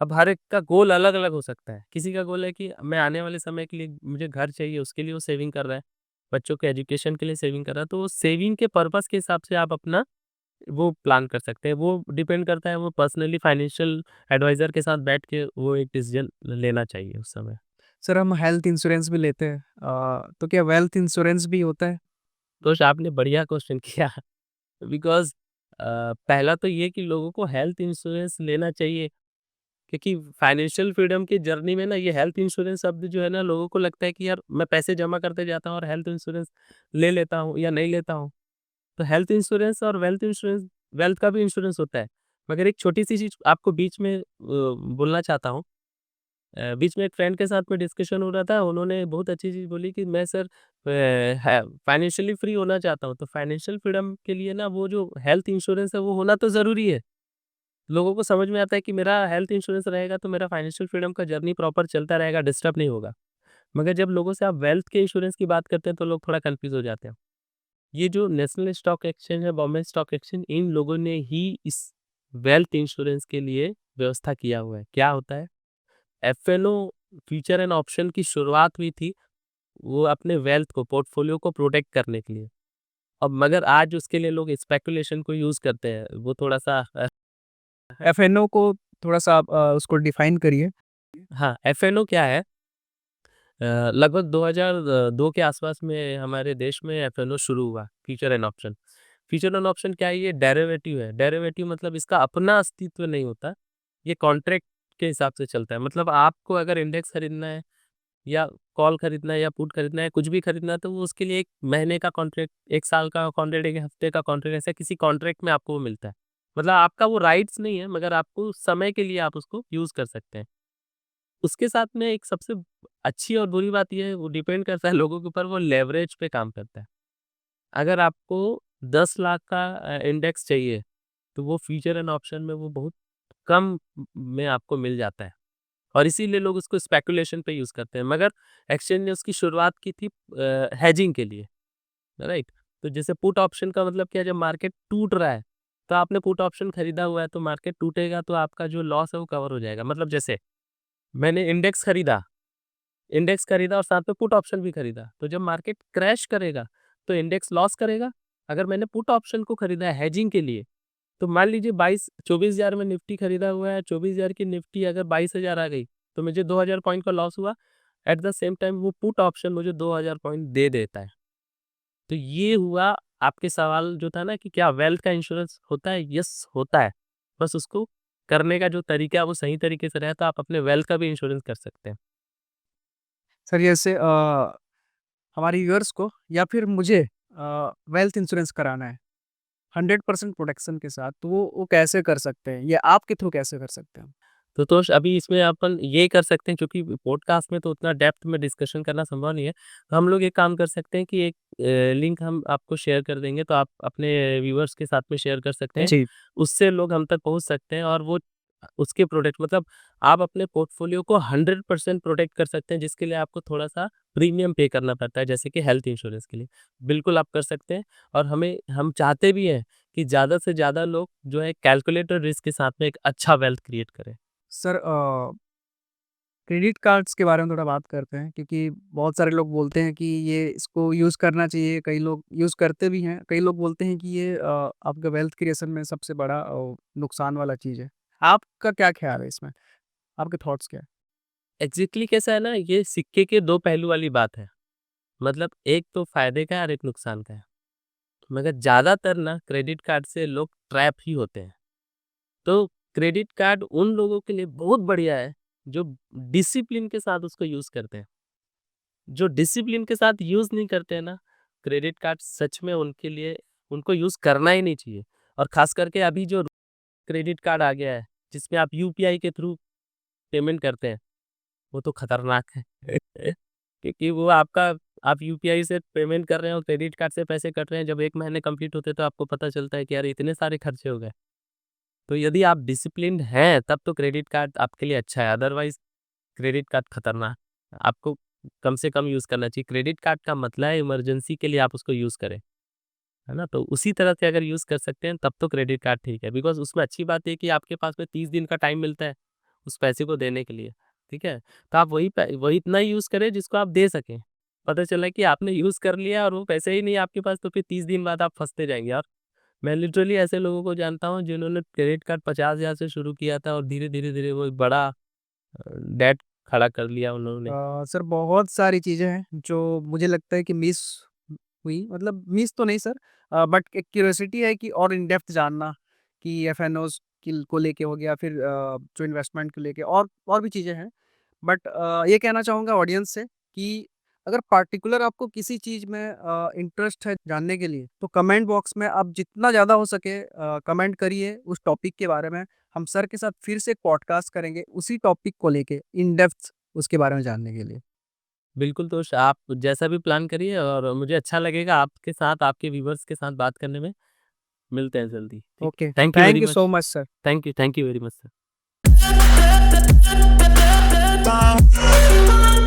अब हर एक का गोल अलग-अलग हो सकता है। किसी का गोल है कि मैं आने वाले समय के लिए मुझे घर चाहिए, उसके लिए वो सेविंग कर रहा है। बच्चों के एजुकेशन के लिए सेविंग कर रहा है, तो वो सेविंग के पर्पज़ के हिसाब से आप अपना वो प्लान कर सकते हैं। वो डिपेंड करता है, वो पर्सनली फाइनेंशियल एडवाइज़र के साथ बैठ के वो एक डिसीज़न लेना चाहिए उस समय। सर हम हेल्थ इंश्योरेंस भी लेते हैं, तो क्या वेल्थ इंश्योरेंस भी होता है? तो आपने बढ़िया क्वेश्चन किया बिकॉज़ पहला तो ये कि लोगों को हेल्थ इंश्योरेंस लेना चाहिए, क्योंकि फाइनेंशियल फ्रीडम की जर्नी में ना ये हेल्थ इंश्योरेंस शब्द जो है ना, लोगों को लगता है कि यार मैं पैसे जमा करते जाता हूँ और हेल्थ इंश्योरेंस ले लेता हूँ या नहीं लेता हूँ। तो हेल्थ इंश्योरेंस और वेल्थ इंश्योरेंस, वेल्थ का भी इंश्योरेंस होता है। मगर एक छोटी-सी चीज़ आपको बीच में बोलना चाहता हूँ। बीच में एक फ्रेंड के साथ में डिस्कशन हो रहा था, उन्होंने बहुत अच्छी चीज़ बोली कि मैं सर है फाइनेंशियली फ्री होना चाहता हूँ, तो फाइनेंशियल फ्रीडम के लिए ना वो जो हेल्थ इंश्योरेंस है वो होना तो ज़रूरी है। लोगों को समझ में आता है कि मेरा हेल्थ इंश्योरेंस रहेगा तो मेरा फाइनेंशियल फ्रीडम का जर्नी प्रॉपर चलता रहेगा, डिस्टर्ब नहीं होगा। मगर जब लोगों से आप वेल्थ के इंश्योरेंस की बात करते हैं तो लोग थोड़ा कन्फ्यूज़ हो जाते हैं। ये जो नेशनल स्टॉक एक्सचेंज है, बॉम्बे स्टॉक एक्सचेंज, इन लोगों ने ही इस वेल्थ इंश्योरेंस के लिए व्यवस्था किया हुआ है। क्या होता है? एफ-एन-ओ फ्यूचर एंड ऑप्शन की शुरुआत हुई थी, वो अपने वेल्थ को, पोर्टफोलियो को प्रोटेक्ट करने के लिए। अब मगर आज उसके लिए लोग स्पेकुलेशन को यूज़ करते हैं। वो थोड़ा-सा एफएनओ को थोड़ा-सा आप उसको डिफाइन करिए। हाँ, एफ-एन-ओ क्या है? लगभग 2002 के आसपास में हमारे देश में एफ-एन-ओ शुरू हुआ, future and option. Future and option क्या है? ये डेरिवेटिव है। डेरिवेटिव मतलब इसका अपना अस्तित्व नहीं होता, ये कॉन्ट्रैक्ट के हिसाब से चलता है। मतलब आपको अगर इंडेक्स खरीदना है या कॉल खरीदना है या पुट खरीदना है, कुछ भी खरीदना है तो वो उसके लिए 1 महीने का कॉन्ट्रैक्ट, 1 साल का कॉन्ट्रैक्ट, 1 हफ्ते का कॉन्ट्रैक्ट, ऐसा किसी कॉन्ट्रैक्ट में आपको वो मिलता है। मतलब आपका वो राइट्स नहीं है, मगर आपको समय के लिए आप उसको यूज़ कर सकते हैं। उसके साथ में एक सबसे अच्छी और बुरी बात ये है, वो डिपेंड करता है लोगों के ऊपर, वो लेवरेज पे काम करता है। अगर आपको 10 लाख का इंडेक्स चाहिए, तो वो फ्यूचर एंड ऑप्शन में वो बहुत कम में आपको मिल जाता है। और इसीलिए लोग उसको स्पेकुलेशन पे यूज़ करते हैं। मगर एक्सचेंज ने उसकी शुरुआत की थी हेजिंग के लिए, राइट? तो जैसे पुट ऑप्शन का मतलब क्या है, जब मार्केट टूट रहा है, तो आपने पुट ऑप्शन खरीदा हुआ है, तो मार्केट टूटेगा तो आपका जो लॉस है वो कवर हो जाएगा। मतलब जैसे मैंने इंडेक्स खरीदा और साथ में पुट ऑप्शन भी खरीदा, तो जब मार्केट क्रैश करेगा, तो इंडेक्स लॉस करेगा। अगर मैंने पुट ऑप्शन को खरीदा है हेजिंग के लिए, तो मान लीजिए 24,000 में निफ्टी खरीदा हुआ है, 24,000 की निफ्टी अगर 22,000 आ गई, तो मुझे 2,000 पॉइंट का लॉस हुआ। एट द सेम टाइम वो पुट ऑप्शन मुझे 2,000 पॉइंट दे देता है। तो ये हुआ आपके सवाल जो था ना कि क्या वेल्थ का इंश्योरेंस होता है? यस, होता है। बस उसको करने का जो तरीका है वो सही तरीके से रहे तो आप अपने वेल्थ का भी इंश्योरेंस कर सकते हैं। सर जैसे हमारे व्यूअर्स को या फिर मुझे वेल्थ इंश्योरेंस कराना है 100% प्रोटेक्शन के साथ, तो वो कैसे कर सकते हैं? या आपके थ्रू कैसे कर सकते हैं? तो अभी इसमें अपन ये कर सकते हैं, क्योंकि पॉडकास्ट में तो उतना डेप्थ में डिस्कशन करना संभव नहीं है। तो हम लोग एक काम कर सकते हैं कि एक लिंक हम आपको शेयर कर देंगे, तो आप अपने व्यूअर्स के साथ में शेयर कर सकते हैं। जी। उससे लोग हम तक पहुँच सकते हैं और वो उसके प्रोडक्ट मतलब आप अपने पोर्टफोलियो को 100% प्रोटेक्ट कर सकते हैं, जिसके लिए आपको थोड़ा-सा प्रीमियम पे करना पड़ता है, जैसे कि हेल्थ इंश्योरेंस के लिए। बिल्कुल आप कर सकते हैं और हम चाहते भी हैं कि ज़्यादा से ज़्यादा लोग जो है कैलकुलेटेड रिस्क के साथ में एक अच्छा वेल्थ क्रिएट करें। सर क्रेडिट कार्ड्स के बारे में थोड़ा बात करते हैं क्योंकि बहुत सारे लोग बोलते हैं कि ये इसको यूज़ करना चाहिए, कई लोग यूज़ करते भी हैं, कई लोग बोलते हैं कि ये आपका वेल्थ क्रिएशन में सबसे बड़ा नुकसान वाला चीज़ है। आपका क्या ख्याल है इसमें? आपके थॉट्स क्या हैं? एग्ज़ैक्टली कैसा है ना, ये सिक्के के 2 पहलू वाली बात है। मतलब एक तो फ़ायदे का है और एक नुकसान का है। मगर ज़्यादातर ना क्रेडिट कार्ड से लोग ट्रैप ही होते हैं। तो क्रेडिट कार्ड उन लोगों के लिए बहुत बढ़िया है, जो डिसिप्लिन के साथ उसको यूज़ करते हैं। जो डिसिप्लिन के साथ यूज़ नहीं करते हैं ना, क्रेडिट कार्ड सच में उनके लिए उनको यूज़ करना ही नहीं चाहिए। और ख़ास करके अभी जो क्रेडिट कार्ड आ गया है, जिसमें आप यूपीआई के थ्रू पेमेंट करते हैं, वो तो खतरनाक है। क्योंकि वो आपका आप यूपीआई से पेमेंट कर रहे हैं और क्रेडिट कार्ड से पैसे कट रहे हैं, जब 1 महीने कंप्लीट होते हैं तो आपको पता चलता है कि यार इतने सारे खर्चे हो गए। तो यदि आप डिसिप्लिन्ड हैं तब तो क्रेडिट कार्ड आपके लिए अच्छा है, अदरवाइज़ क्रेडिट कार्ड खतरनाक। आपको कम से कम यूज़ करना चाहिए। क्रेडिट कार्ड का मतलब है इमरजेंसी के लिए आप उसको यूज़ करें, है ना? तो उसी तरह से अगर यूज़ कर सकते हैं तब तो क्रेडिट कार्ड ठीक है, बिकॉज़ उसमें अच्छी बात ये है कि आपके पास में 30 दिन का टाइम मिलता है, उस पैसे को देने के लिए, ठीक है? तो आप वही इतना ही यूज़ करें जिसको आप दे सकें। पता चला कि आपने यूज़ कर लिया और वो पैसे ही नहीं है आपके पास, तो फिर 30 दिन बाद आप फँसते जाएँगे। और मैं लिटरली ऐसे लोगों को जानता हूँ जिन्होंने क्रेडिट कार्ड 50,000 से शुरू किया था और धीरे-धीरे वो एक बड़ा डेट खड़ा कर लिया उन्होंने। सर बहुत सारी चीज़ें हैं जो मुझे लगता है कि मिस हुई, मतलब मिस तो नहीं सर, बट एक क्यूरियोसिटी है कि और इन डेप्थ जानना कि एफएनओज़ को लेके हो गया, फिर जो इन्वेस्टमेंट को लेके और भी चीज़ें हैं। बट ये कहना चाहूँगा ऑडियंस से कि अगर पार्टिकुलर आपको किसी चीज़ में इंटरेस्ट है जानने के लिए, तो कमेंट बॉक्स में आप जितना ज़्यादा हो सके कमेंट करिए उस टॉपिक के बारे में। हम सर के साथ फिर से एक पॉडकास्ट करेंगे उसी टॉपिक को लेके इन डेप्थ उसके बारे में जानने के लिए। बिल्कुल दोस्त, आप जैसा भी प्लान करिए और मुझे अच्छा लगेगा आपके साथ, आपके व्यूअर्स के साथ बात करने में। मिलते हैं जल्दी, ठीक है? Okay, thank you very thank you so much. Much sir. Thank you very much sir.